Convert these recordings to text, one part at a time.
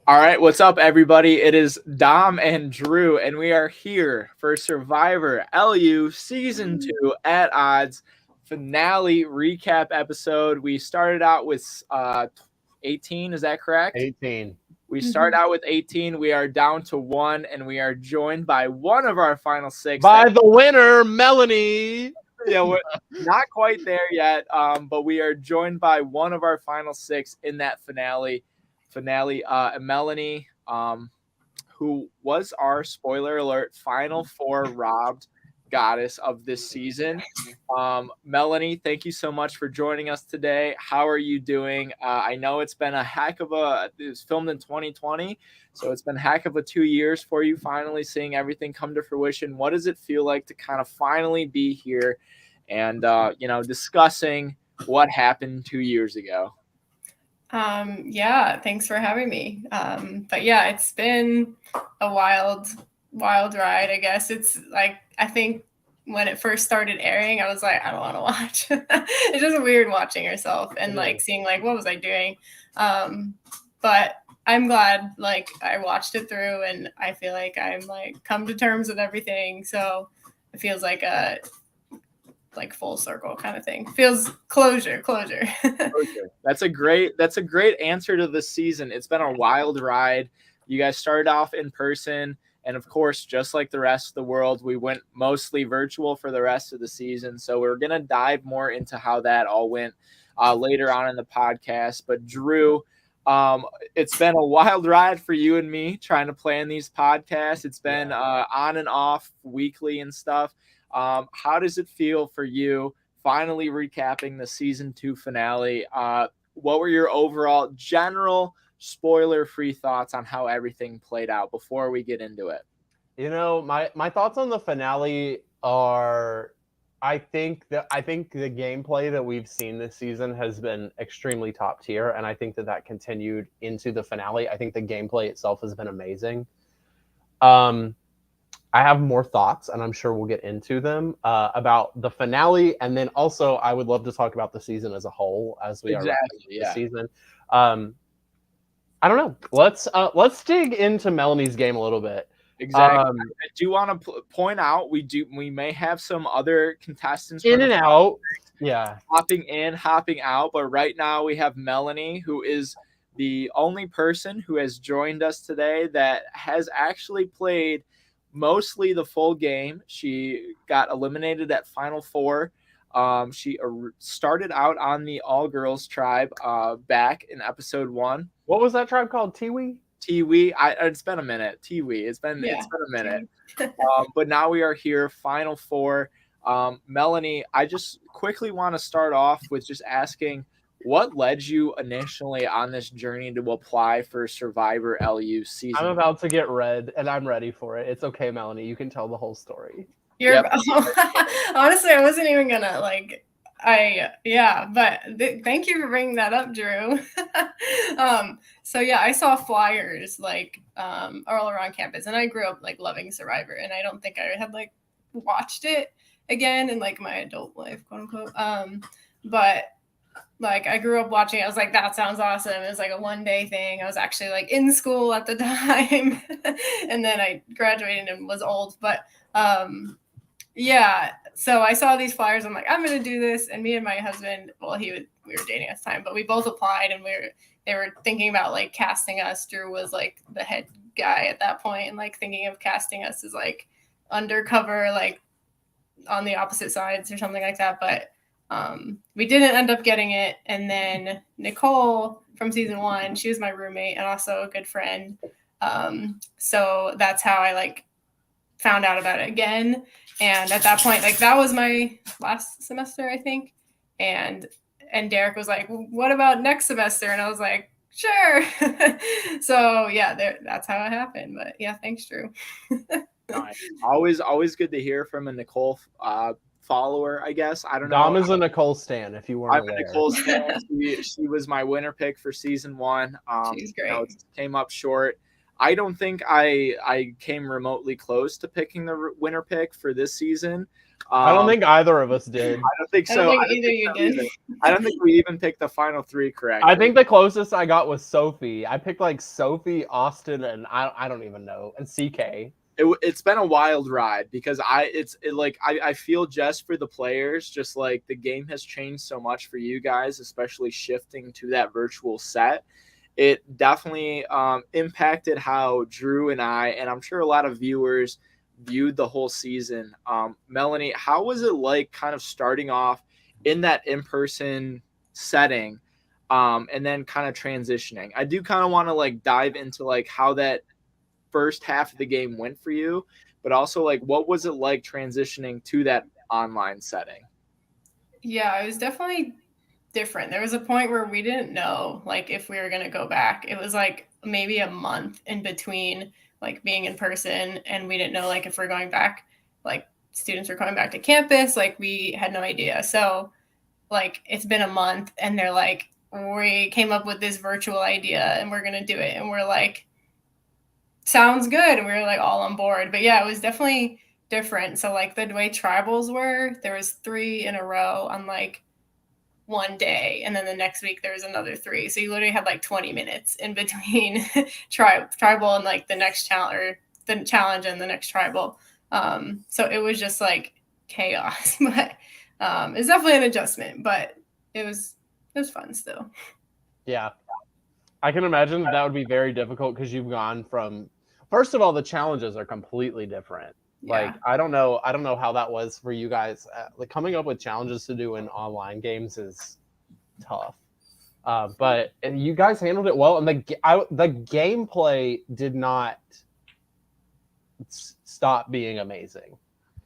All right, what's up, everybody? It is Dom and Drew, and we are here for Survivor LU Season 2 at Odds finale recap episode. We started out with 18, is that correct? 18. We start out with 18. We are down to 1, and we are joined by one of our final 6. By the winner, Melanie. Yeah, we're not quite there yet, but we are joined by one of our final 6 in that finale, Melanie, who was our, spoiler alert, final 4 robbed goddess of this season. Melanie, thank you so much for joining us today. How are you doing? I know it's been it was filmed in 2020, so it's been a heck of a 2 years for you, finally seeing everything come to fruition. What does it feel like to kind of finally be here and discussing what happened 2 years ago? Yeah, thanks for having me. But yeah, it's been a wild ride, I guess. It's like, I think when it first started airing, I was like, I don't want to watch. It's just weird watching yourself and like seeing like, what was I doing? But I'm glad like I watched it through and I feel like I'm like come to terms with everything. So it feels like a full circle kind of thing. Feels closure. That's a great answer to this season. It's been a wild ride. You guys started off in person, and of course, just like the rest of the world, we went mostly virtual for the rest of the season. So we're gonna dive more into how that all went later on in the podcast. But Drew, it's been a wild ride for you and me trying to plan these podcasts. It's been on and off weekly and stuff. How does it feel for you finally recapping the season 2 finale? What were your overall general spoiler-free thoughts on how everything played out before we get into it? You know, my thoughts on the finale are I think the gameplay that we've seen this season has been extremely top tier, and I think that continued into the finale. I think the gameplay itself has been amazing. I have more thoughts, and I'm sure we'll get into them about the finale, and then also I would love to talk about the season as a whole as we are the season. I don't know. Let's dig into Melanie's game a little bit. Exactly. I do want to point out we may have some other contestants in and out, hopping in, hopping out, but right now we have Melanie, who is the only person who has joined us today that has actually played mostly the full game. She got eliminated at Final 4. She started out on the all-girls tribe back in episode 1. What was that tribe called? Tiwi? Tiwi. It's been a minute. Tiwi. It's been a minute. But now we are here, Final 4. Melanie, I just quickly want to start off with just asking, what led you initially on this journey to apply for Survivor LU season? I'm about to get red, and I'm ready for it. It's okay, Melanie. You can tell the whole story. Honestly, I wasn't even gonna but thank you for bringing that up, Drew. So yeah, I saw flyers all around campus, and I grew up like loving Survivor, and I don't think I had like watched it again in like my adult life, quote unquote. But like I grew up watching it. I was like, that sounds awesome. It was like a one-day thing. I was actually like in school at the time, and then I graduated and was old. But so I saw these flyers. I'm like, I'm gonna do this. And me and my husband, we were dating at the time, but we both applied, and they were thinking about like casting us. Drew was like the head guy at that point, and like thinking of casting us as like undercover, like on the opposite sides or something like that. But we didn't end up getting it. And then Nicole from season 1, she was my roommate and also a good friend. So that's how I like found out about it again. And at that point, like that was my last semester, I think. And Derek was like, what about next semester? And I was like, sure. So yeah, that's how it happened. But yeah, thanks, Drew. Always good to hear from a Nicole follower, I guess. I don't know. Dom is a Nicole stan, if you weren't aware. I'm a Nicole stan. She was my winner pick for season 1. She's great. Came up short. I don't think I came remotely close to picking the winner pick for this season. I don't think either of us did. I don't think so. I don't think either you did. I don't think we even picked the final 3 correct. I think the closest I got was Sophie. I picked like Sophie, Austin, and I don't even know, and CK. It's been a wild ride because I feel just for the players, just like the game has changed so much for you guys, especially shifting to that virtual set. It definitely impacted how Drew and I, and I'm sure a lot of viewers, viewed the whole season. Melanie, how was it like kind of starting off in that in-person setting and then kind of transitioning? I do kind of want to like dive into like how that first half of the game went for you, but also like what was it like transitioning to that online setting? Yeah, it was definitely different. There was a point where we didn't know like if we were going to go back. It was like maybe a month in between like being in person, and we didn't know like if we're going back, like students were coming back to campus, like we had no idea. So like it's been a month and they're like, we came up with this virtual idea and we're going to do it, and we're like, sounds good, and we were like all on board. But yeah, it was definitely different. So like the way tribals were, there was 3 in a row on like one day, and then the next week there was another 3, so you literally had like 20 minutes in between tribal and like the next challenge, or the challenge and the next tribal. So it was just like chaos. But it's definitely an adjustment, but it was fun still. Yeah, I can imagine that would be very difficult because you've gone from, first of all, the challenges are completely different. Like, I don't know how that was for you guys. Like coming up with challenges to do in online games is tough. But you guys handled it well, and the gameplay did not stop being amazing.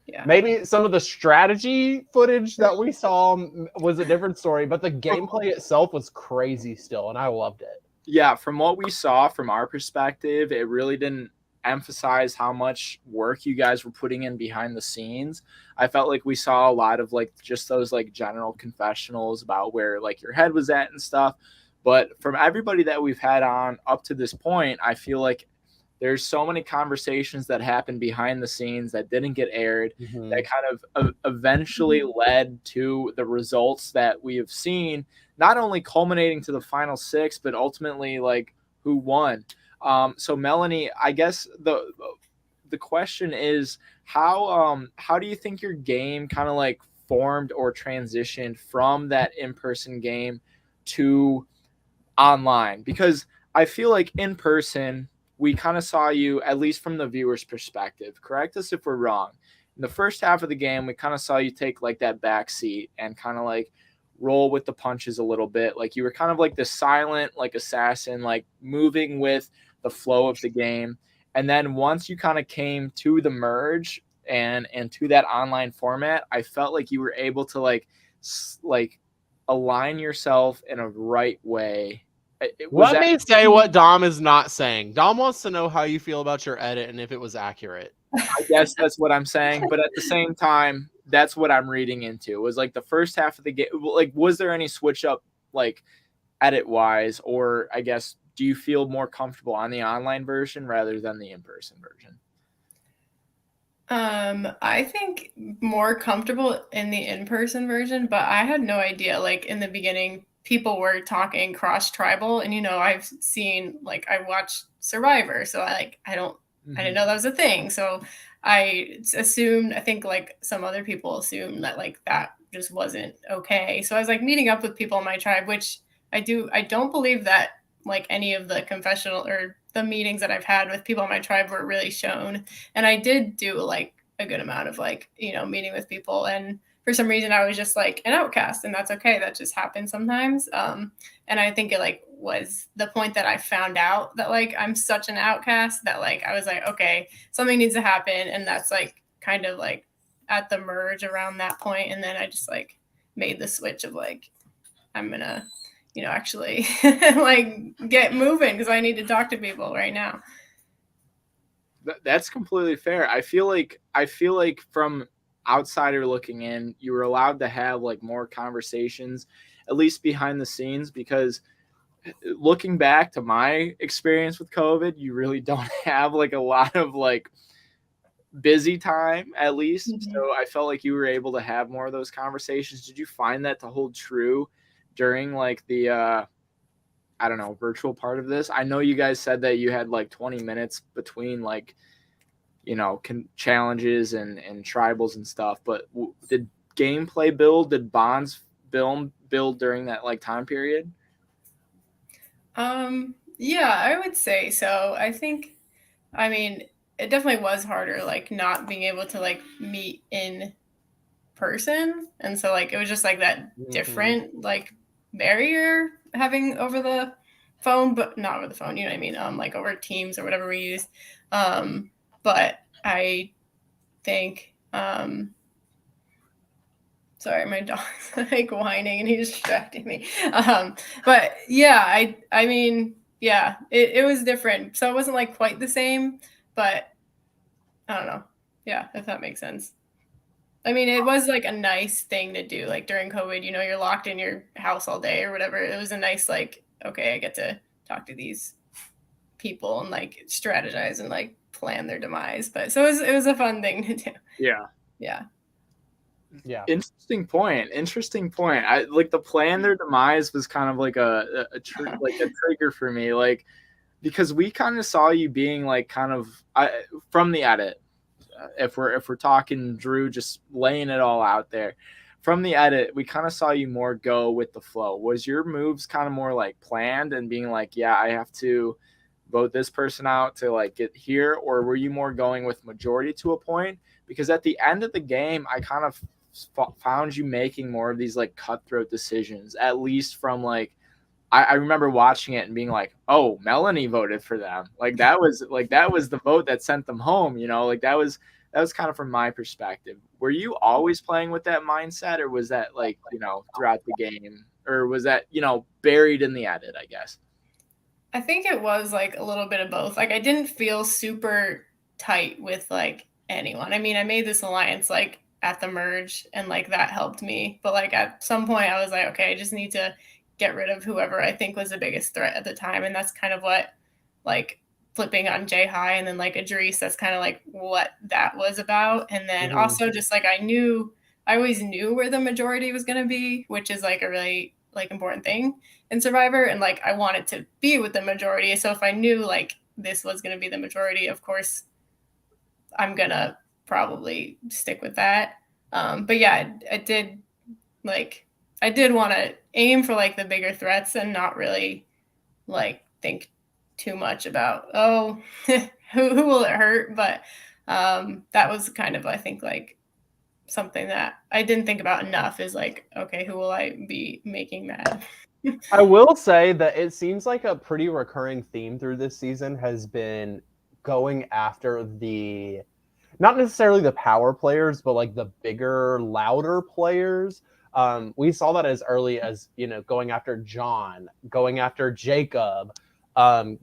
Yeah. Maybe some of the strategy footage that we saw was a different story, but the gameplay itself was crazy still, and I loved it. Yeah, from what we saw from our perspective, it really didn't emphasize how much work you guys were putting in behind the scenes. I felt like we saw a lot of like just those like general confessionals about where like your head was at and stuff. But from everybody that we've had on up to this point, I feel like there's so many conversations that happened behind the scenes that didn't get aired, that kind of eventually led to the results that we have seen, not only culminating to the final 6, but ultimately like who won. So Melanie, I guess the question is how do you think your game kind of like formed or transitioned from that in-person game to online? Because I feel like in person, we kind of saw you, at least from the viewer's perspective, correct us if we're wrong, in the first half of the game, we kind of saw you take like that back seat and kind of like roll with the punches a little bit. Like you were kind of like the silent, like assassin, like moving with the flow of the game. And then once you kind of came to the merge and to that online format, I felt like you were able to like align yourself in a right way. Let me say what Dom is not saying. Dom wants to know how you feel about your edit and if it was accurate. I guess that's what I'm saying. But at the same time, that's what I'm reading into. It was like the first half of the game. Like, was there any switch up, like edit wise, or I guess, do you feel more comfortable on the online version rather than the in-person version? I think more comfortable in the in-person version, but I had no idea. Like in the beginning, people were talking cross-tribal, and I've seen, like, I watched Survivor, so I didn't know that was a thing. So I assumed, I think like some other people assumed that like that just wasn't okay. So I was like meeting up with people in my tribe, which I don't believe that like any of the confessional or the meetings that I've had with people in my tribe were really shown. And I did do like a good amount of like, meeting with people. And for some reason I was just like an outcast, and that's okay. That just happens sometimes. And I think it like was the point that I found out that like I'm such an outcast that like I was like, okay, something needs to happen. And that's like kind of like at the merge around that point. And then I just like made the switch of like, I'm gonna actually like get moving because I need to talk to people right now. That's completely fair. I feel like from outsider looking in, you were allowed to have like more conversations, at least behind the scenes, because looking back to my experience with COVID, you really don't have like a lot of like busy time at least. Mm-hmm. So I felt like you were able to have more of those conversations. Did you find that to hold true during like the I don't know, virtual part of this? I know you guys said that you had like 20 minutes between like, you know, challenges and tribals and stuff, but did gameplay build, did bonds build during that like time period? Yeah, I would say so. I mean, it definitely was harder, like not being able to like meet in person. And so like it was just like that different like barrier having over the phone, but not over the phone, you know what I mean? Like over Teams or whatever we use. But I think sorry, my dog's like whining and he's distracting me. But yeah, I mean, yeah, it was different. So it wasn't like quite the same, but I don't know. Yeah, if that makes sense. I mean, it was like a nice thing to do. Like during COVID, you know, you're locked in your house all day or whatever. It was a nice, like, okay, I get to talk to these people and like strategize and like plan their demise. But so it was a fun thing to do. Yeah. Yeah. Yeah. Interesting point. I like the plan their demise was kind of like a trigger for me, like because we kind of saw you being like kind of from the edit. If we're talking Drew, just laying it all out there from the edit, we kind of saw you more go with the flow. Was your moves kind of more like planned and being like, yeah, I have to vote this person out to like get here, or were you more going with majority to a point? Because at the end of the game, I kind of found you making more of these like cutthroat decisions, at least from like I remember watching it and being like, oh, Melanie voted for them. Like that was the vote that sent them home, you know, like that was kind of from my perspective. Were you always playing with that mindset, or was that like, you know, throughout the game, or was that, you know, buried in the edit, I guess? I think it was like a little bit of both. Like I didn't feel super tight with like anyone. I mean, I made this alliance like at the merge and like that helped me. But like at some point I was like, okay, I just need to get rid of whoever I think was the biggest threat at the time. And that's kind of what like flipping on Jay High and then like Idris, that's kind of like what that was about. And then also just like I always knew where the majority was going to be, which is like a really like important thing in Survivor. And like I wanted to be with the majority. So if I knew like this was going to be the majority, of course, I'm going to probably stick with that. But yeah, I did want to aim for like the bigger threats and not really like think too much about, oh, who will it hurt? But that was kind of, I think, like something that I didn't think about enough is like, okay, who will I be making mad? I will say that it seems like a pretty recurring theme through this season has been going after the, not necessarily the power players, but like the bigger, louder players. We saw that as early as, you know, going after John, going after Jacob,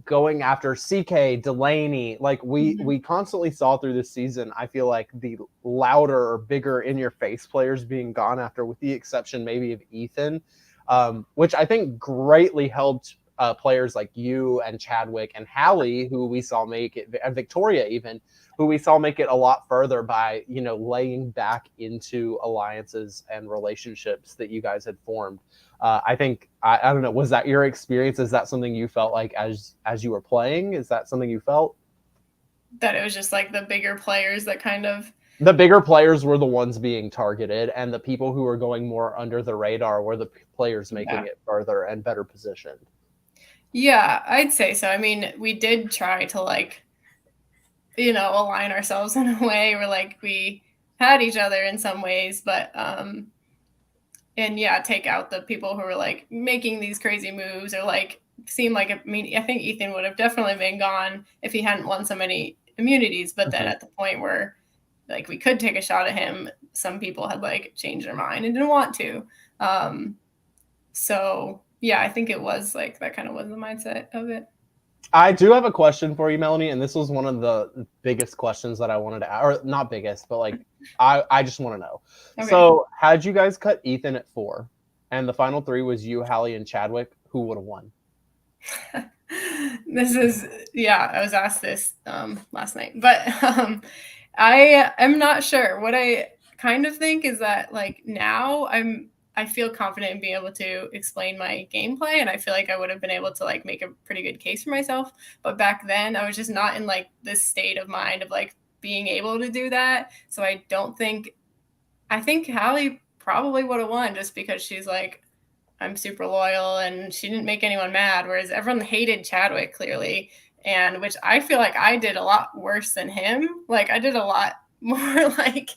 going after CK, Delaney. Like we constantly saw through this season, I feel like the louder or bigger in your face players being gone after, with the exception maybe of Ethan, which I think greatly helped players like you and Chadwick and Hallie, who we saw make it, and Victoria even, who we saw make it a lot further by, you know, laying back into alliances and relationships that you guys had formed. I think, I don't know, was that your experience? Is that something you felt like as you were playing? Is that something you felt? That it was just like the bigger players that kind of... The bigger players were the ones being targeted, and the people who were going more under the radar were the players making it further and better positioned. Yeah, I'd say so. I mean, we did try to like, you know, align ourselves in a way where like we had each other in some ways, but and yeah, take out the people who were like making these crazy moves or like seem like, I mean, I think Ethan would have definitely been gone if he hadn't won so many immunities. But then at the point where like we could take a shot at him, some people had like changed their mind and didn't want to. So yeah, I think it was like that kind of was the mindset of it. I do have a question for you, Melanie, and this was one of the biggest questions that I wanted to ask, or not biggest, but like I just want to know. Okay. So had you guys cut Ethan at 4 and the final 3 was you, Hallie, and Chadwick, who would have won? This is, yeah, I was asked this last night, but I am not sure. What I kind of think is that like now I feel confident in being able to explain my gameplay, and I feel like I would have been able to like make a pretty good case for myself. But back then I was just not in like this state of mind of like being able to do that. So I think Hallie probably would have won just because she's like, I'm super loyal and she didn't make anyone mad, whereas everyone hated Chadwick clearly. And which I feel like I did a lot worse than him. Like I did a lot more like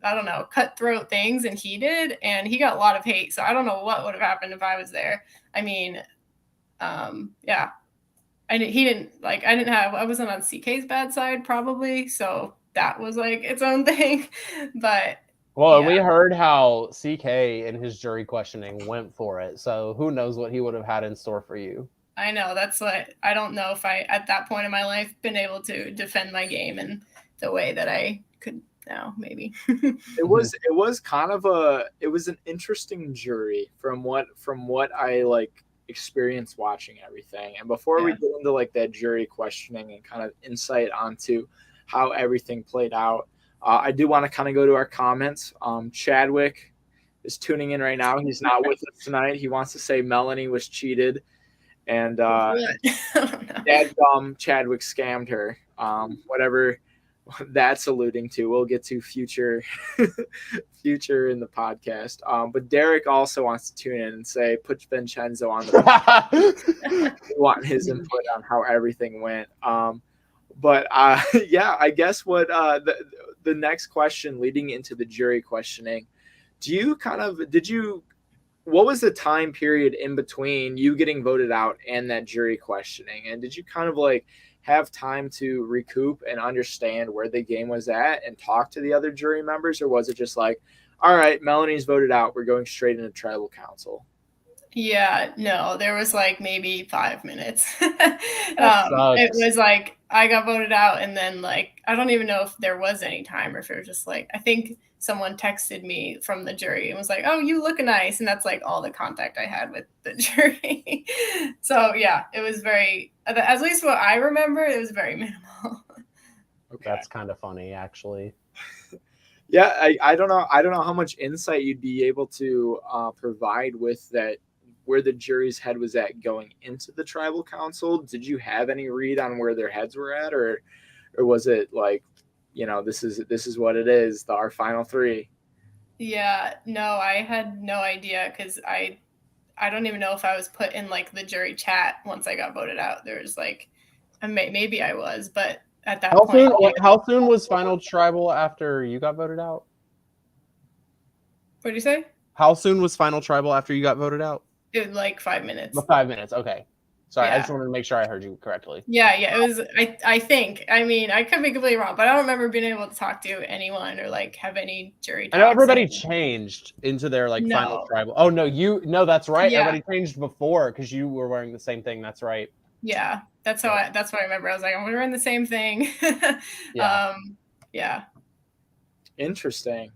I don't know, cutthroat things than he did, and he got a lot of hate. So I don't know what would have happened if I was there. I mean, yeah. I wasn't on CK's bad side probably, so that was like its own thing. But well, yeah. We heard how CK in his jury questioning went for it, so who knows what he would have had in store for you. I know, that's what I don't know if I at that point in my life been able to defend my game in the way that I could now, maybe. it was kind of an interesting jury from what I like experienced watching everything. And before we get into like that jury questioning and kind of insight onto how everything played out, I do want to kind of go to our comments. Chadwick is tuning in right now. He's not with us tonight. He wants to say Melanie was cheated, and dadgum Chadwick scammed her. Whatever that's alluding to. We'll get to future in the podcast. But Derek also wants to tune in and say, put Vincenzo on the we want his input on how everything went. But yeah, I guess what the next question leading into the jury questioning, what was the time period in between you getting voted out and that jury questioning? And did you kind of like have time to recoup and understand where the game was at and talk to the other jury members? Or was it just like, all right, Melanie's voted out, we're going straight into tribal council? Yeah, no, there was like maybe 5 minutes. It was like I got voted out, and then like I don't even know if there was any time or if it was just like I think someone texted me from the jury and was like, "Oh, you look nice," and that's like all the contact I had with the jury. So yeah, it was very, at least what I remember, it was very minimal. Okay, that's kind of funny, actually. Yeah, I don't know how much insight you'd be able to provide with that, where the jury's head was at going into the tribal council. Did you have any read on where their heads were at, or was it like, this is what it is, our final three? Yeah, no, I had no idea, because I don't even know if I was put in like the jury chat once I got voted out. There was like, maybe I was, but at that point. How soon was final tribal after you got voted out? What did you say? How soon was final tribal after you got voted out? It was like 5 minutes. 5 minutes. Okay. Sorry, yeah. I just wanted to make sure I heard you correctly. Yeah, it was. I think. I mean, I could be completely wrong, but I don't remember being able to talk to anyone or like have any jury talks. I know everybody changed into their like final tribal. Oh no, that's right. Yeah. Everybody changed before because you were wearing the same thing. That's right. Yeah, that's what I remember. I was like, we were in the same thing. Yeah. Yeah. Interesting.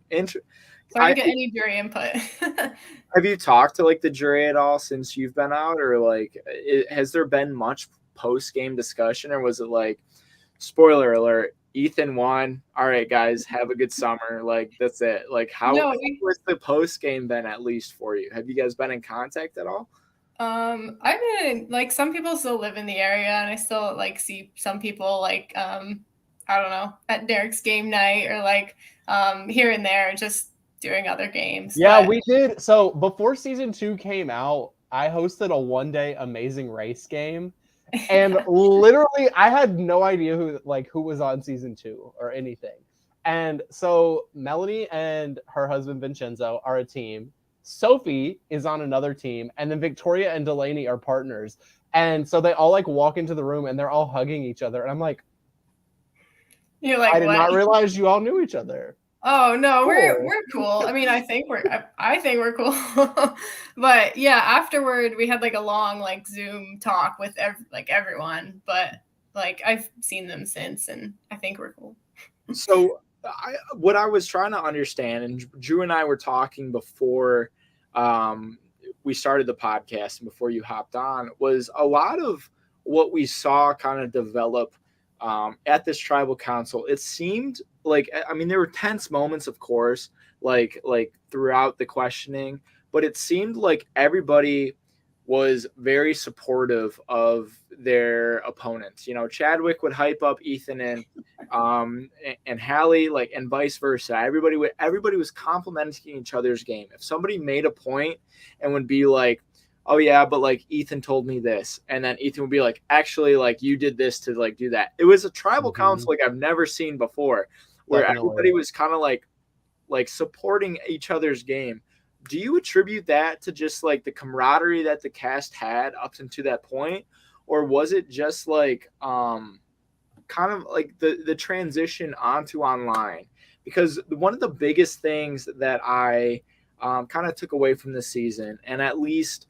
So I didn't get any jury input. Have you talked to like the jury at all since you've been out, or like has there been much post-game discussion, or was it like, spoiler alert, Ethan won, all right guys, have a good summer, like that's it? Like how was the post-game been, at least for you? Have you guys been in contact at all? I've been like, some people still live in the area, and I still like see some people like I don't know, at Derek's game night, or like here and there, just doing other games. Yeah, we did. So before season 2 came out, I hosted a one-day Amazing Race game, and literally I had no idea who was on season 2 or anything. And so Melanie and her husband Vincenzo are a team. Sophie is on another team, and then Victoria and Delaney are partners. And so they all like walk into the room and they're all hugging each other. And I'm like, you're like, I did not realize you all knew each other. Oh no, we're cool. I mean, I think we're cool. But yeah, afterward we had like a long like Zoom talk with everyone, but like I've seen them since, and I think we're cool. So what I was trying to understand, and Drew and I were talking before we started the podcast and before you hopped on, was a lot of what we saw kind of develop at this tribal council, it seemed like, I mean, there were tense moments, of course, like throughout the questioning, but it seemed like everybody was very supportive of their opponents. You know, Chadwick would hype up Ethan and Hallie, like, and vice versa. Everybody was complimenting each other's game. If somebody made a point and would be like, oh yeah, but like Ethan told me this, and then Ethan would be like, actually, like, you did this to like do that. It was a tribal council like I've never seen before, where everybody was kind of like supporting each other's game. Do you attribute that to just like the camaraderie that the cast had up until that point, or was it just like kind of like the transition onto online? Because one of the biggest things that I kind of took away from this season, and at least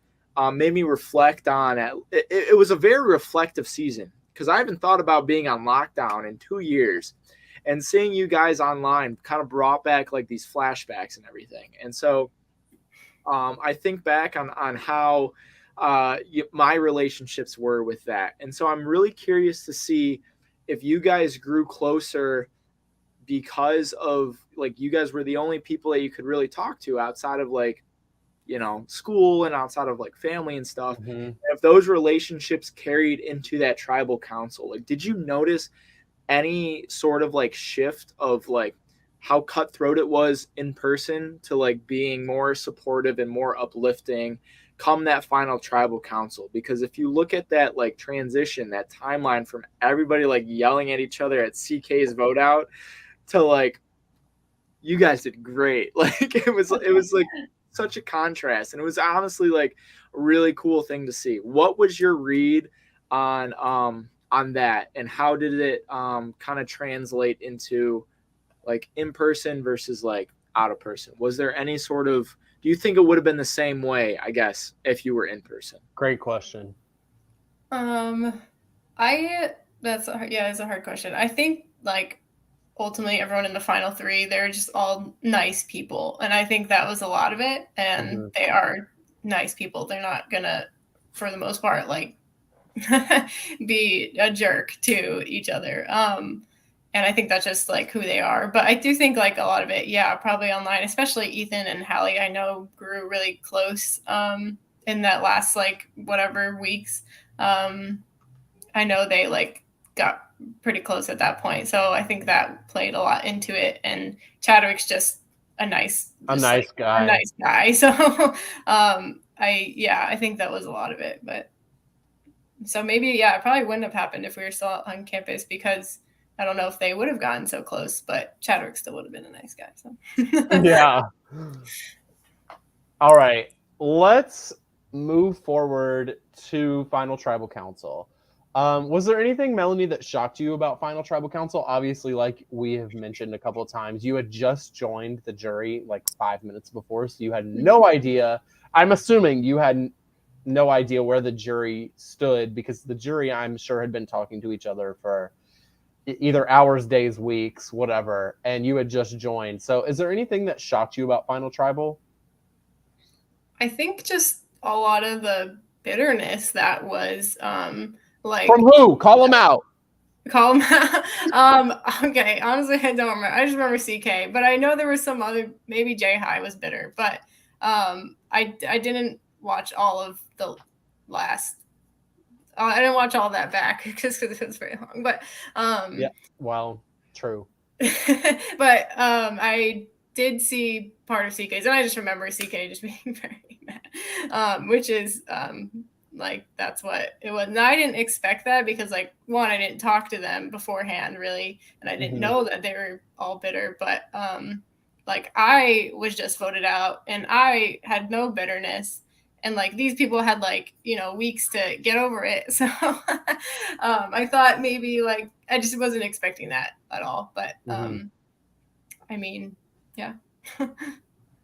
made me reflect on it was a very reflective season, because I haven't thought about being on lockdown in 2 years, and seeing you guys online kind of brought back like these flashbacks and everything. And so I think back on how my relationships were with that. And so I'm really curious to see if you guys grew closer because of like you guys were the only people that you could really talk to outside of like, you know, school and outside of like family and stuff. If those relationships carried into that tribal council, like, did you notice any sort of like shift of like how cutthroat it was in person to like being more supportive and more uplifting come that final tribal council? Because if you look at that like transition, that timeline from everybody like yelling at each other at CK's vote out to like, you guys did great. Like it was like such a contrast, and it was honestly like a really cool thing to see. What was your read on that, and how did it kind of translate into like in person versus like out of person? Was there any sort of, do you think it would have been the same way, I guess, if you were in person? Great question. It's a hard question. I think like ultimately everyone in the final three, they're just all nice people. And I think that was a lot of it. And they are nice people. They're not gonna, for the most part, like be a jerk to each other. And I think that's just like who they are. But I do think like a lot of it, yeah, probably online, especially Ethan and Hallie, I know grew really close in that last like whatever weeks. I know they like got pretty close at that point. So I think that played a lot into it. And Chadwick's just a nice guy. So I think that was a lot of it. But so maybe, it probably wouldn't have happened if we were still on campus, because I don't know if they would have gotten so close, but Chadwick still would have been a nice guy. So yeah. All right. Let's move forward to Final Tribal Council. Was there anything, Melanie, that shocked you about Final Tribal Council? Obviously, like we have mentioned a couple of times, you had just joined the jury like 5 minutes before, so you had no idea. I'm assuming you had no idea where the jury stood, because the jury, I'm sure, had been talking to each other for either hours, days, weeks, whatever, and you had just joined. So is there anything that shocked you about Final Tribal? I think just a lot of the bitterness that was like, from who? Call them out. Call them out. Okay, honestly, I don't remember. I just remember CK, but I know there was some other. Maybe J High was bitter, but I didn't watch all of the last. I didn't watch all that back because it was very long. But yeah, well, true. But I did see part of CK's, and I just remember CK just being very mad, which is like that's what it was. And I didn't expect that, because like one, I didn't talk to them beforehand really, and I didn't know that they were all bitter. But like I was just voted out, and I had no bitterness, and like these people had like, you know, weeks to get over it. So I thought maybe like I just wasn't expecting that at all. But I mean, yeah.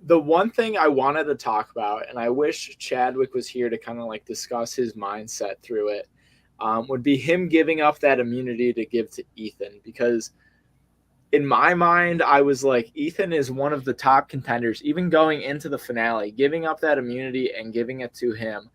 The one thing I wanted to talk about, and I wish Chadwick was here to kind of like discuss his mindset through it, would be him giving up that immunity to give to Ethan. Because in my mind, I was like, Ethan is one of the top contenders, even going into the finale. Giving up that immunity and giving it to him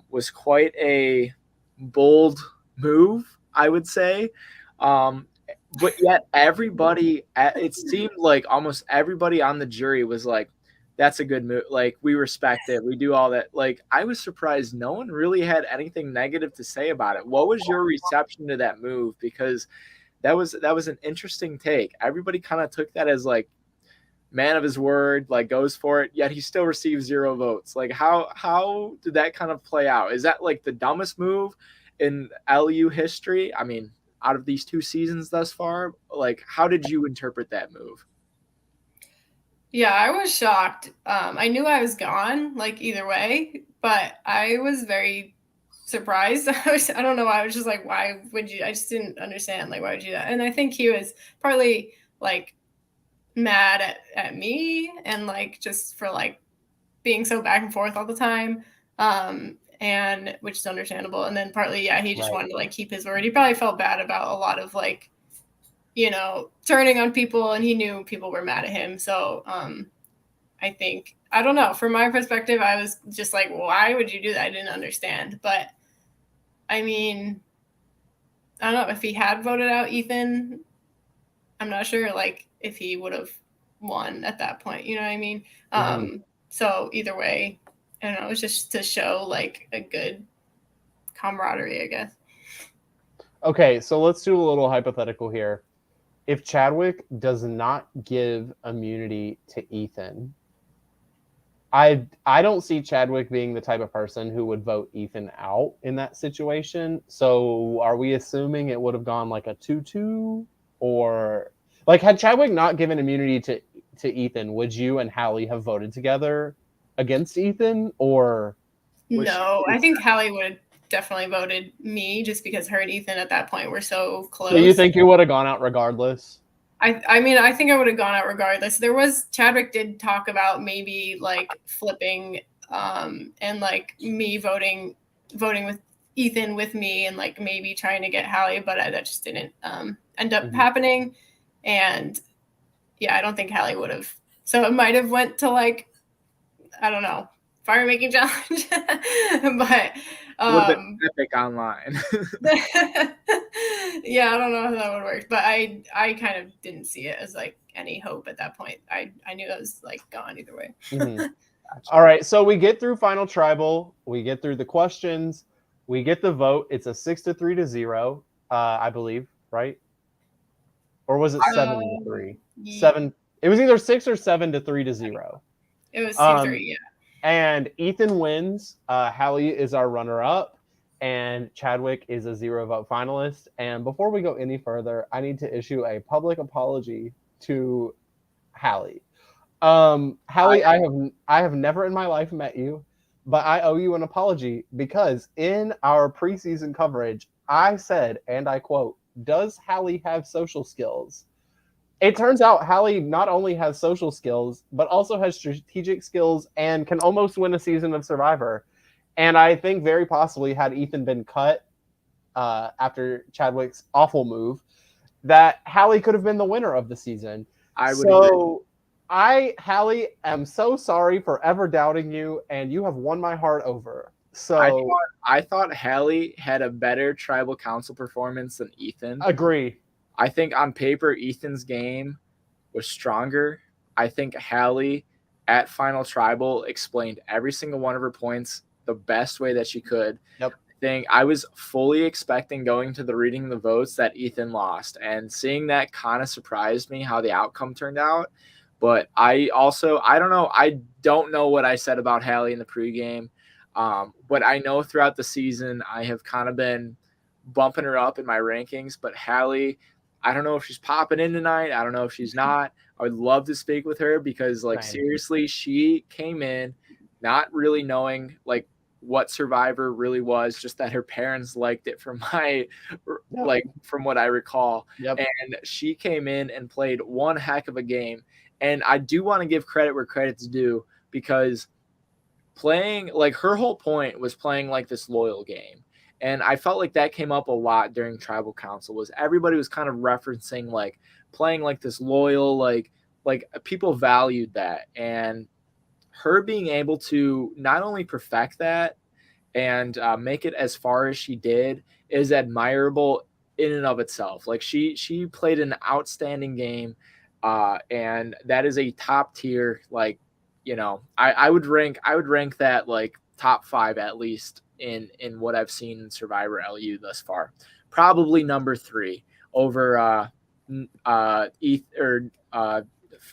was quite a bold move, I would say. But yet everybody, it seemed like almost everybody on the jury was like, that's a good move. Like, we respect it. We do all that. Like, I was surprised no one really had anything negative to say about it. What was your reception to that move? Because that was an interesting take. Everybody kind of took that as like man of his word, like goes for it, yet he still receives 0 votes. Like, how did that kind of play out? Is that like the dumbest move in LU history? I mean, out of these 2 seasons thus far, like, how did you interpret that move? Yeah, I was shocked. I knew I was gone, like either way, but I was very surprised. I don't know why. I was just like, why would you? I just didn't understand, like, why would you do that? And I think he was partly like mad at me and like just for like being so back and forth all the time. And which is understandable. And then partly, yeah, he just wanted to like keep his word. He probably felt bad about a lot of like, turning on people, and he knew people were mad at him. So I think, I don't know, from my perspective, I was just like, why would you do that? I didn't understand. But I mean, I don't know, if he had voted out Ethan, I'm not sure like if he would have won at that point. You know what I mean? So either way, I don't know, it was just to show like a good camaraderie, I guess. Okay, so let's do a little hypothetical here. If Chadwick does not give immunity to Ethan, I don't see Chadwick being the type of person who would vote Ethan out in that situation. So are we assuming it would have gone like a 2-2? Or like, had Chadwick not given immunity to Ethan, would you and Hallie have voted together against Ethan? Or no, I think Hallie would have definitely voted me, just because her and Ethan at that point were so close. So you think you would have gone out regardless? I mean, I think I would have gone out regardless. Chadwick did talk about maybe like flipping, and like me voting with Ethan with me, and like maybe trying to get Hallie, but that just didn't end up happening. And yeah, I don't think Hallie would have. So it might have went to like, I don't know, fire making challenge. But epic online. Yeah, I don't know how that would work, but I kind of didn't see it as like any hope at that point. I knew that was like gone either way. All right, so we get through final tribal, we get through the questions, we get the vote. It's a 6-3 to 0, I believe, right? Or was it 7-3? 7. It was either 6 or 7-3 to 0. It was 2-3, yeah. And Ethan wins. Hallie is our runner-up, and Chadwick is a 0 vote finalist. And before we go any further, I need to issue a public apology to Hallie. Hallie, I have never in my life met you, but I owe you an apology, because in our preseason coverage, I said, and I quote, "Does Hallie have social skills?" It turns out Hallie not only has social skills, but also has strategic skills and can almost win a season of Survivor. And I think very possibly, had Ethan been cut after Chadwick's awful move, that Hallie could have been the winner of the season. Hallie, am so sorry for ever doubting you, and you have won my heart over. So I thought Hallie had a better tribal council performance than Ethan. Agree. I think on paper, Ethan's game was stronger. I think Hallie at Final Tribal explained every single one of her points the best way that she could. Yep. I was fully expecting, going to the reading of the votes, that Ethan lost, and seeing that kind of surprised me how the outcome turned out. But I don't know. I don't know what I said about Hallie in the pregame. But I know throughout the season, I have kind of been bumping her up in my rankings. But Hallie, I don't know if she's popping in tonight. I don't know if she's not. I would love to speak with her, because like, seriously, she came in not really knowing like what Survivor really was, just that her parents liked it from from what I recall. Yep. And she came in and played one heck of a game. And I do want to give credit where credit's due, because playing, like, her whole point was playing like this loyal game. And I felt like that came up a lot during Tribal Council, was everybody was kind of referencing like playing like this loyal, like people valued that. And her being able to not only perfect that and make it as far as she did is admirable in and of itself. Like she played an outstanding game, and that is a top tier. Like, you know, I would rank that like top 5 at least in what I've seen in Survivor LU thus far. Probably number 3 over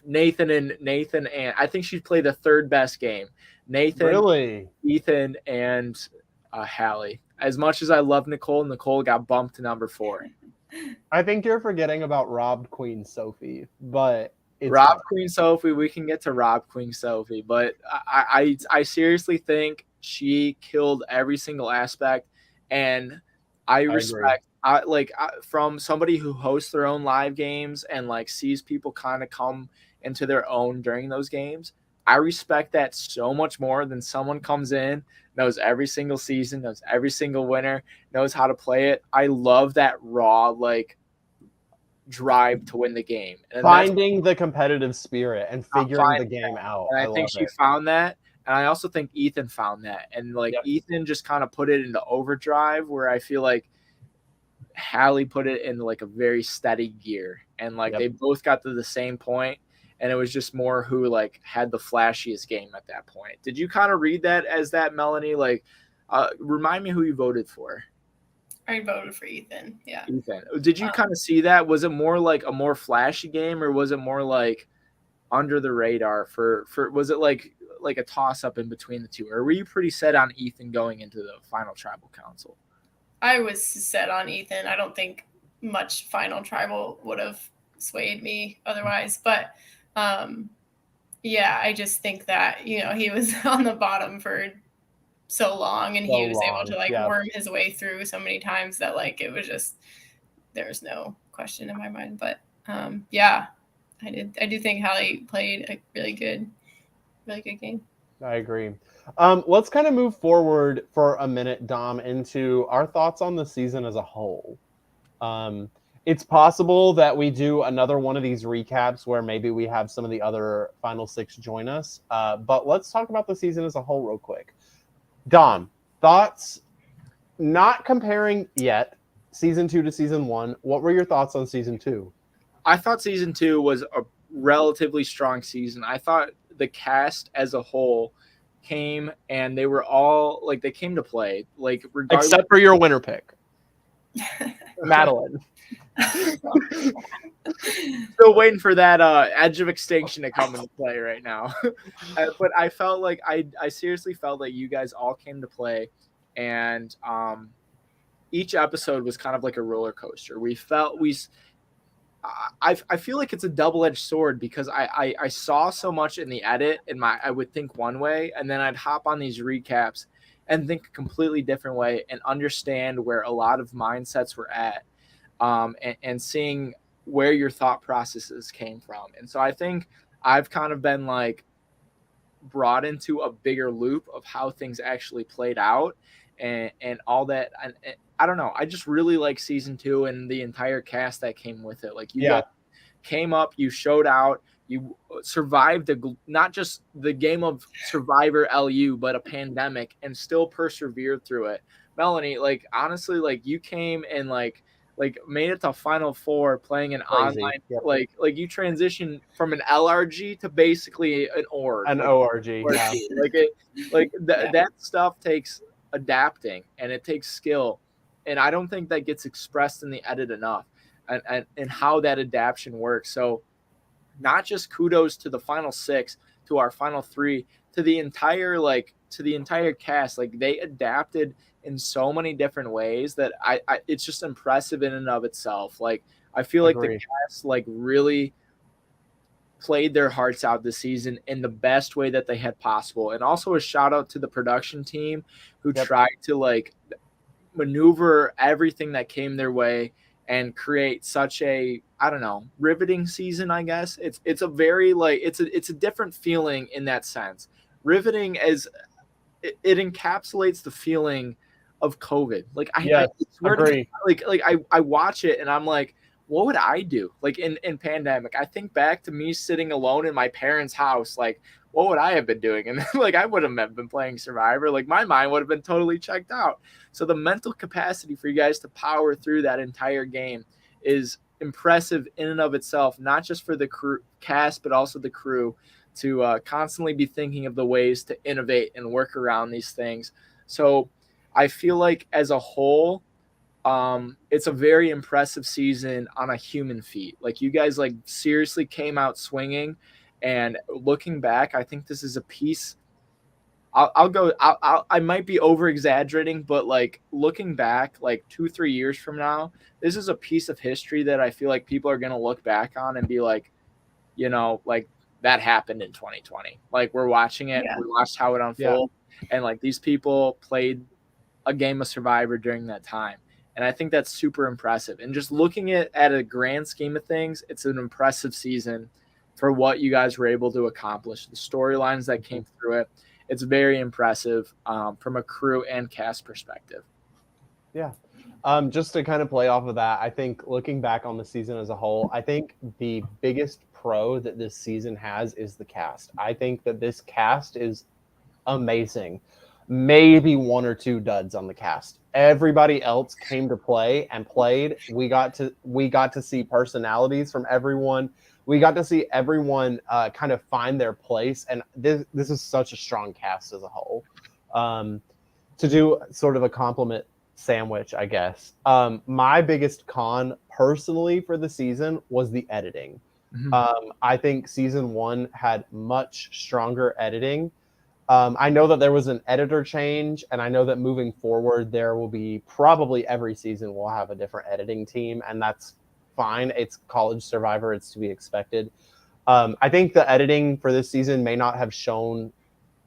Nathan and I think she played the third best game. Nathan, really, Ethan, and Hallie. As much as I love Nicole got bumped to number 4. I think you're forgetting about Robbed Queen Sophie, but Rob Queen Sophie, we can get to Rob Queen Sophie, but I seriously think she killed every single aspect, and I respect from somebody who hosts their own live games and like sees people kind of come into their own during those games. I respect that so much more than someone comes in, knows every single season, knows every single winner, knows how to play it. I love that raw like drive to win the game, and finding the competitive spirit and figuring the game out. And I think she found that, and I also think Ethan found that, and like Ethan just kind of put it into overdrive, where I feel like Hallie put it in like a very steady gear, and like they both got to the same point, and it was just more who like had the flashiest game at that point. Did you kind of read that as that, Melanie? Like, remind me who you voted for. I voted for Ethan. Yeah. Ethan. Did you kind of see that? Was it more like a more flashy game, or was it more like under the radar for was it like a toss up in between the two? Or were you pretty set on Ethan going into the final tribal council? I was set on Ethan. I don't think much final tribal would have swayed me otherwise, but yeah, I just think that, you know, he was on the bottom for so long, and he was able to like worm his way through so many times that like it was just, there's no question in my mind. But yeah, I do think Hallie played a really good game. I agree. Let's kind of move forward for a minute, Dom, into our thoughts on the season as a whole. It's possible that we do another one of these recaps where maybe we have some of the other final 6 join us. But let's talk about the season as a whole real quick. Dom, thoughts, not comparing yet, season 2 to season 1. What were your thoughts on season 2? I thought season 2 was a relatively strong season. I thought the cast as a whole came, and they were all like, they came to play, like regardless, except for your winner pick, Madeline. Still waiting for that Edge of Extinction to come into play right now. But I felt like I seriously felt that you guys all came to play, and each episode was kind of like a roller coaster. I feel like it's a double-edged sword, because I saw so much in the edit, and I would think one way, and then I'd hop on these recaps and think a completely different way and understand where a lot of mindsets were at, and seeing where your thought processes came from. And so I think I've kind of been like brought into a bigger loop of how things actually played out, and all that. And I don't know, I just really like season 2 and the entire cast that came with it. Like, you guys came up, you showed out, you survived not just the game of Survivor LU, but a pandemic, and still persevered through it. Melanie, like, honestly, like, you came and like made it to Final 4 playing an online, like you transitioned from an LRG to basically an ORG. That stuff takes adapting, and it takes skill, and I don't think that gets expressed in the edit enough, and how that adaptation works. So not just kudos to the final 6, to our final 3, to the entire cast. Like, they adapted in so many different ways that I it's just impressive in and of itself. Like, I feel like the cast like really played their hearts out this season in the best way that they had possible. And also a shout out to the production team who tried to like maneuver everything that came their way and create such a, I don't know, riveting season, I guess. It's a very like, it's a different feeling in that sense. Riveting as it encapsulates the feeling of COVID. Like, I swear to God, I watch it and I'm like, what would I do? Like in pandemic, I think back to me sitting alone in my parents' house, like what would I have been doing? And like, I wouldn't have been playing Survivor. Like, my mind would have been totally checked out. So the mental capacity for you guys to power through that entire game is impressive in and of itself, not just for the crew cast, but also the crew, to constantly be thinking of the ways to innovate and work around these things. So I feel like as a whole, it's a very impressive season on a human feat. Like, you guys like seriously came out swinging, and looking back, I think this is a piece. I might be over exaggerating, but like, looking back like 2-3 years from now, this is a piece of history that I feel like people are going to look back on and be like, like, that happened in 2020. Like, we're watching it. Yeah. We watched how it unfold. Yeah. And like, these people played a game of Survivor during that time. And I think that's super impressive. And just looking at a grand scheme of things, it's an impressive season for what you guys were able to accomplish. The storylines that came through it, it's very impressive from a crew and cast perspective. Yeah. Just to kind of play off of that, I think looking back on the season as a whole, I think the biggest pro that this season has is the cast. I think that this cast is amazing. Maybe 1 or 2 duds on the cast. Everybody else came to play and played. We got to see personalities from everyone. We got to see everyone kind of find their place, and this is such a strong cast as a whole. To do sort of a compliment sandwich, I guess. My biggest con personally for the season was the editing. Mm-hmm. I think season 1 had much stronger editing. I know that there was an editor change, and I know that moving forward, there will be probably every season we'll have a different editing team, and that's fine. It's college Survivor. It's to be expected. I think the editing for this season may not have shown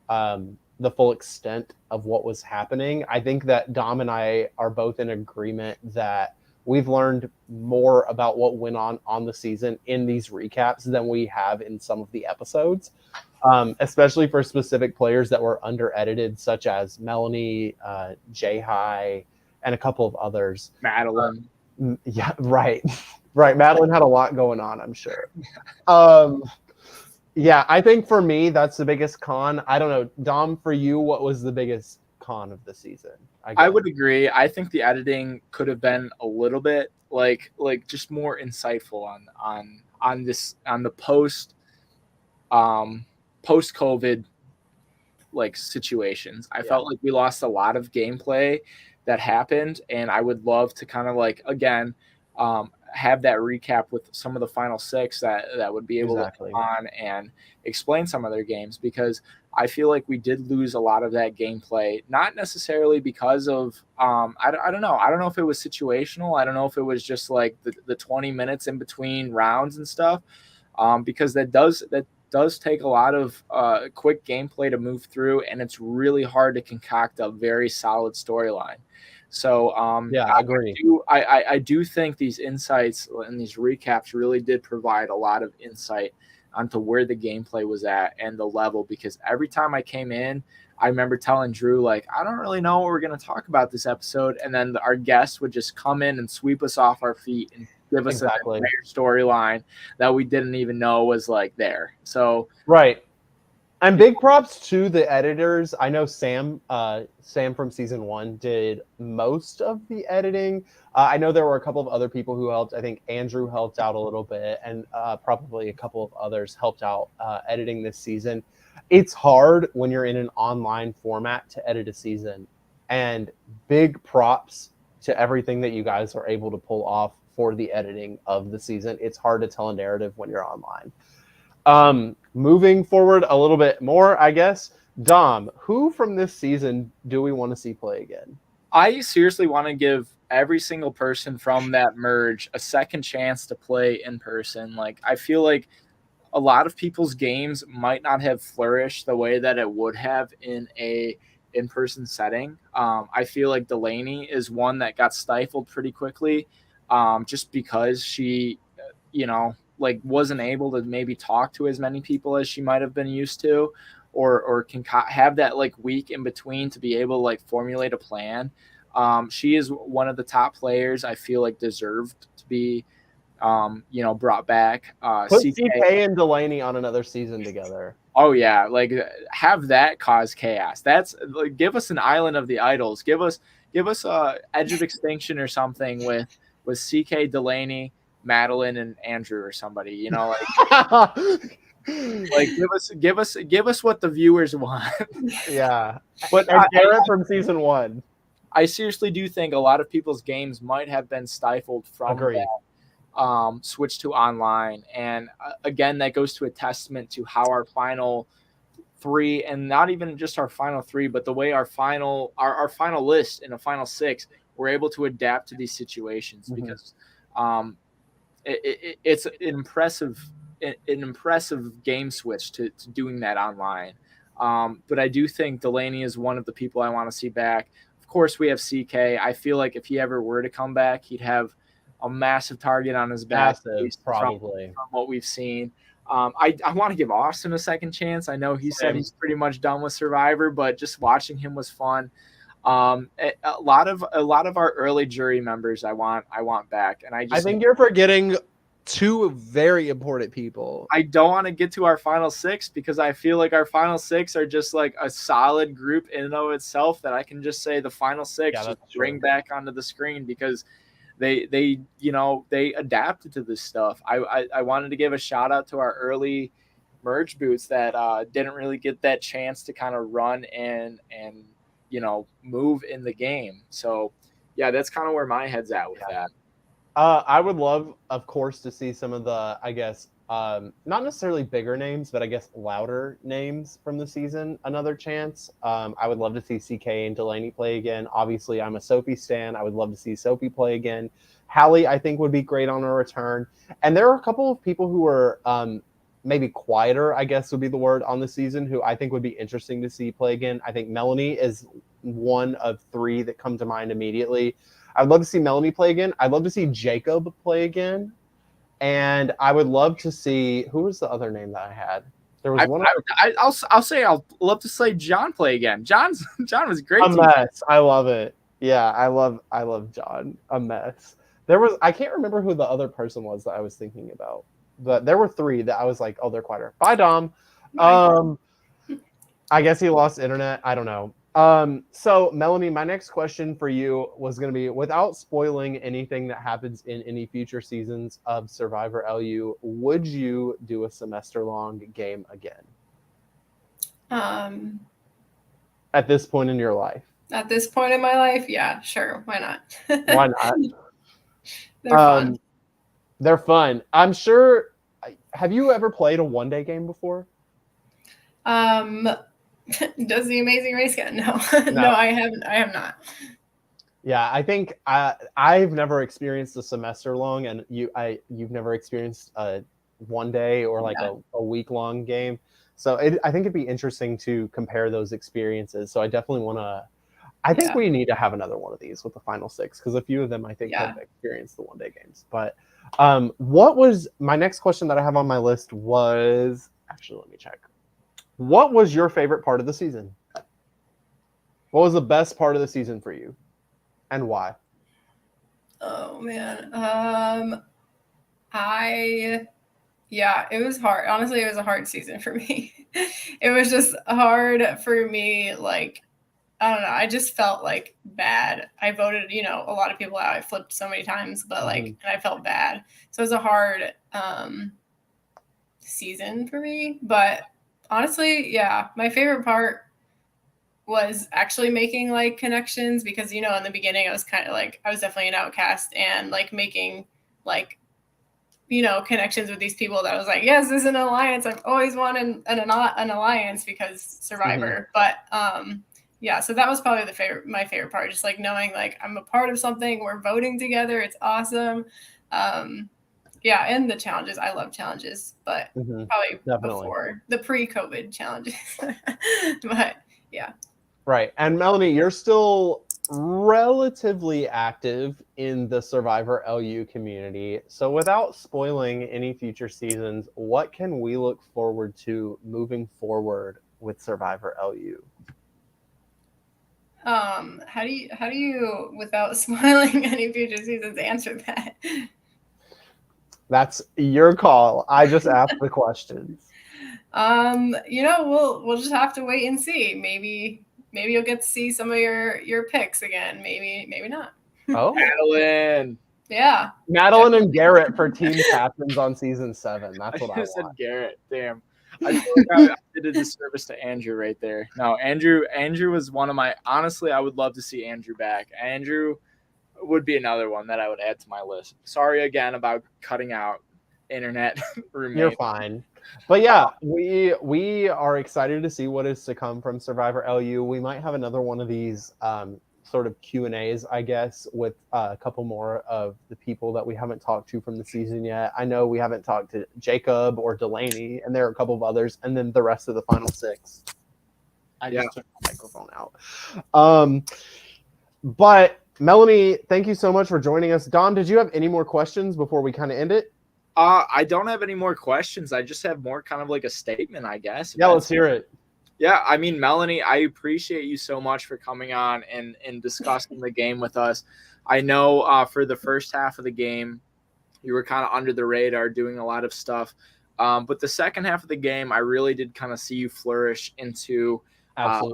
the full extent of what was happening. I think that Dom and I are both in agreement that we've learned more about what went on the season in these recaps than we have in some of the episodes. Especially for specific players that were under-edited, such as Melanie, J-High, and a couple of others. Madeline. Yeah, right. Right. Madeline had a lot going on, I'm sure. Yeah, I think for me, that's the biggest con. I don't know. Dom, for you, what was the biggest con of the season? I would agree. I think the editing could have been a little bit like just more insightful on the post-COVID like situations. I felt like we lost a lot of gameplay that happened, and I would love to kind of like, again, have that recap with some of the final 6 that would be able to come on and explain some of their games, because I feel like we did lose a lot of that gameplay, not necessarily because of I don't know. I don't know if it was situational. I don't know if it was just like the 20 minutes in between rounds and stuff, because that does take a lot of quick gameplay to move through, and it's really hard to concoct a very solid storyline. So I agree. I do think these insights and these recaps really did provide a lot of insight onto where the gameplay was at and the level, because every time I came in, I remember telling Drew, like, I don't really know what we're going to talk about this episode, and then our guests would just come in and sweep us off our feet and give us a storyline that we didn't even know was like there. So right. And big props to the editors. I know Sam from season 1 did most of the editing. I know there were a couple of other people who helped. I think Andrew helped out a little bit, and probably a couple of others helped out editing this season. It's hard when you're in an online format to edit a season, and big props to everything that you guys are able to pull off for the editing of the season. It's hard to tell a narrative when you're online. Moving forward a little bit more, I guess, Dom, who from this season do we want to see play again? I seriously want to give every single person from that merge a second chance to play in person. Like, I feel like a lot of people's games might not have flourished the way that it would have in a in-person setting. I feel like Delaney is one that got stifled pretty quickly, just because she, like, wasn't able to maybe talk to as many people as she might have been used to, or can have that like week in between to be able to like formulate a plan. She is one of the top players I feel like deserved to be brought back. Put CK and Delaney on another season together. Oh yeah, like have that cause chaos. That's like, give us an Island of the Idols. Give us Edge of Extinction or something with CK, Delaney, Madeline, and Andrew or somebody. Like give us what the viewers want. Yeah, but and Garrett from season 1. I seriously do think a lot of people's games might have been stifled from that switch to online, and again, that goes to a testament to how our final 3, and not even just our final 3, but the way our final list and a final 6 were able to adapt to these situations, because it's an impressive game switch to doing that online. But I do think Delaney is one of the people I want to see back. Of course, we have CK. I feel like if he ever were to come back, he'd have a massive target on his back. Probably from what we've seen. I want to give Austin a second chance. I know he said he's pretty much done with Survivor, but just watching him was fun. A lot of our early jury members I want back, and I think you're forgetting 2 very important people. I don't want to get to our final 6 because I feel like our final 6 are just like a solid group in and of itself that I can just say the final 6 just bring back onto the screen, because they adapted to this stuff. I wanted to give a shout out to our early merge boots that didn't really get that chance to kind of run and move in the game. So yeah, that's kind of where my head's at with that. I would love, of course, to see some of the, I guess, not necessarily bigger names, but I guess louder names from the season another chance. I would love to see CK and Delaney play again. Obviously, I'm a Sophie stan. I would love to see Sophie play again. Hallie, I think, would be great on a return. And there are a couple of people who are maybe quieter, I guess would be the word, on the season, who I think would be interesting to see play again. I think Melanie is one of 3 that come to mind immediately. I'd love to see Melanie play again. I'd love to see Jacob play again. And I would love to see, who was the other name that I had? There was one. I'll say I'll love to see John play again. John was great. A mess. I love it. Yeah, I love John. A mess. I can't remember who the other person was that I was thinking about, but there were 3 that I was like, oh, they're quieter. Bye, Dom. I guess he lost internet. I don't know. So Melanie, my next question for you was going to be, without spoiling anything that happens in any future seasons of Survivor LU, would you do a semester-long game again? At this point in your life? At this point in my life, yeah, sure. Why not? Why not? They're fun. They're fun. I'm sure. Have you ever played a one-day game before? Does the Amazing Race get? No. No, I haven't. I have not. Yeah, I think I've never experienced a semester long, and you've never experienced a one day or like a week long game. So I think it'd be interesting to compare those experiences. So I definitely want to. I think we need to have another one of these with the final 6, because a few of them I think have experienced the one day games. But what was my next question that I have on my list was, actually, let me check. What was your favorite part of the season? What was the best part of the season for you, and why? Oh man, it was hard. Honestly, it was a hard season for me. It was just hard for me. Like, I don't know. I just felt like bad. I voted, a lot of people out. I flipped so many times, but and I felt bad. So it was a hard season for me. But honestly, my favorite part was actually making like connections, because, in the beginning I was kind of like, I was definitely an outcast, and like making like, connections with these people that I was like, yes, this is an alliance. I've always wanted an alliance because Survivor. But so that was probably my favorite part, just like knowing like I'm a part of something, we're voting together, it's awesome. And the challenges, I love challenges, but probably before the pre-COVID challenges. But yeah. Right. And Melanie, you're still relatively active in the Survivor LU community. So without spoiling any future seasons, what can we look forward to moving forward with Survivor LU? How do you without spoiling any future seasons answer that? That's your call. I just asked the questions. We'll just have to wait and see. Maybe you'll get to see some of your picks again. Maybe not. Oh, Madeline. Yeah. Madeline and Garrett for team captains on season 7. That's what I said. want. Garrett. Damn. I feel like I did a disservice to Andrew right there. No, Andrew was one of my. Honestly, I would love to see Andrew back. Andrew would be another one that I would add to my list. Sorry again about cutting out internet roommate. You're fine. But yeah, we are excited to see what is to come from Survivor LU. We might have another one of these sort of Q&As, I guess, with a couple more of the people that we haven't talked to from the season yet. I know we haven't talked to Jacob or Delaney, and there are a couple of others, and then the rest of the final 6. I just turned my microphone out. But Melanie, thank you so much for joining us. Don, did you have any more questions before we kind of end it? I don't have any more questions. I just have more kind of like a statement, I guess. Yeah, let's hear it. Yeah, I mean, Melanie, I appreciate you so much for coming on and discussing the game with us. I know for the first half of the game, you were kind of under the radar doing a lot of stuff. But the second half of the game, I really did kind of see you flourish into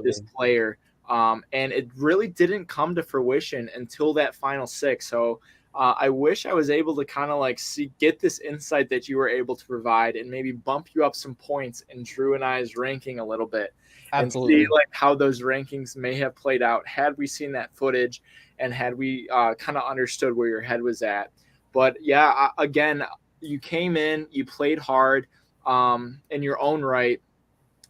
this player. And it really didn't come to fruition until that final 6. So I wish I was able to kind of like get this insight that you were able to provide and maybe bump you up some points in Drew and I's ranking a little bit. Absolutely. And see like how those rankings may have played out had we seen that footage and had we kind of understood where your head was at. But yeah, again, you came in, you played hard in your own right.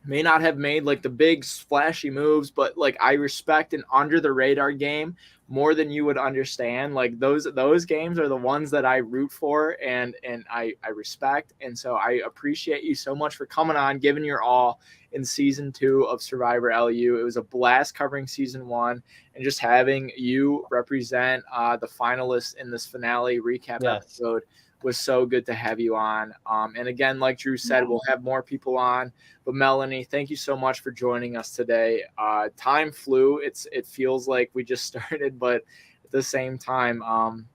May not have made like the big splashy moves, but like I respect an under the radar game more than you would understand. Like those games are the ones that I root for and I respect. And so I appreciate you so much for coming on, giving your all in season 2 of Survivor LU. It was a blast covering season 1 and just having you represent the finalists in this finale recap episode was so good to have you on. And again, like Drew said, we'll have more people on. But Melanie, thank you so much for joining us today. Time flew. It feels like we just started, but at the same time,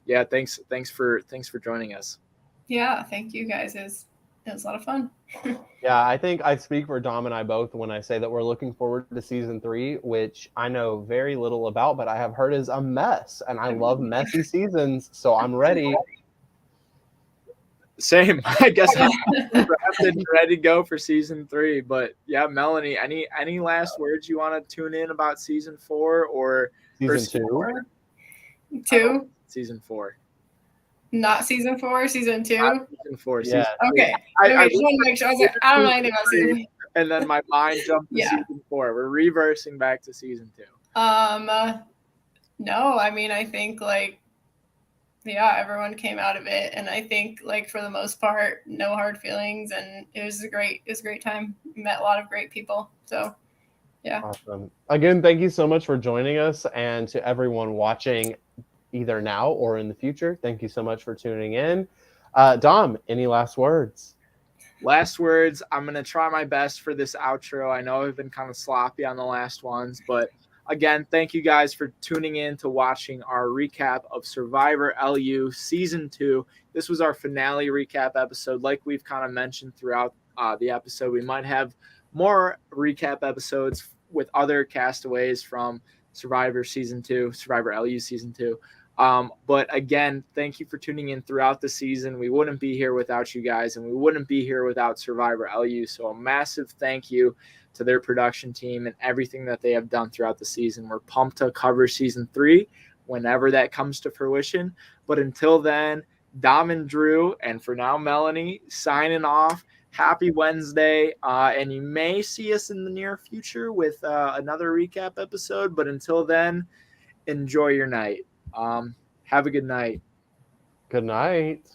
thanks for joining us. Yeah, thank you guys. It was a lot of fun. Yeah, I think I speak for Dom and I both when I say that we're looking forward to season 3, which I know very little about, but I have heard is a mess, and I love messy seasons, so I'm ready. Same. I guess I'm ready to go for season 3. But yeah, Melanie, any last words you want to tune in about season 4 or season 2? 2? Season 4. Not season 4, season 2? Not season 4. Yeah. Okay. I just want to make sure. I was like, I don't know anything about season 3. And then my mind jumped to season 4. We're reversing back to season 2. No, I mean, I think everyone came out of it, and I think for the most part, no hard feelings, and it was a great time. Met a lot of great people. So yeah. Awesome. Again, thank you so much for joining us, and to everyone watching either now or in the future, thank you so much for tuning in. Dom, any last words? Last words. I'm going to try my best for this outro. I know I've been kind of sloppy on the last ones, but again, thank you guys for tuning in to watching our recap of Survivor LU Season 2. This was our finale recap episode. Like we've kind of mentioned throughout the episode, we might have more recap episodes with other castaways from Survivor Season 2, Survivor LU Season 2. But again, thank you for tuning in throughout the season. We wouldn't be here without you guys, and we wouldn't be here without Survivor LU. So a massive thank you to their production team and everything that they have done throughout the season. We're pumped to cover season 3 whenever that comes to fruition. But until then, Dom and Drew, and for now, Melanie, signing off. Happy Wednesday. And you may see us in the near future with another recap episode. But until then, enjoy your night. Have a good night. Good night.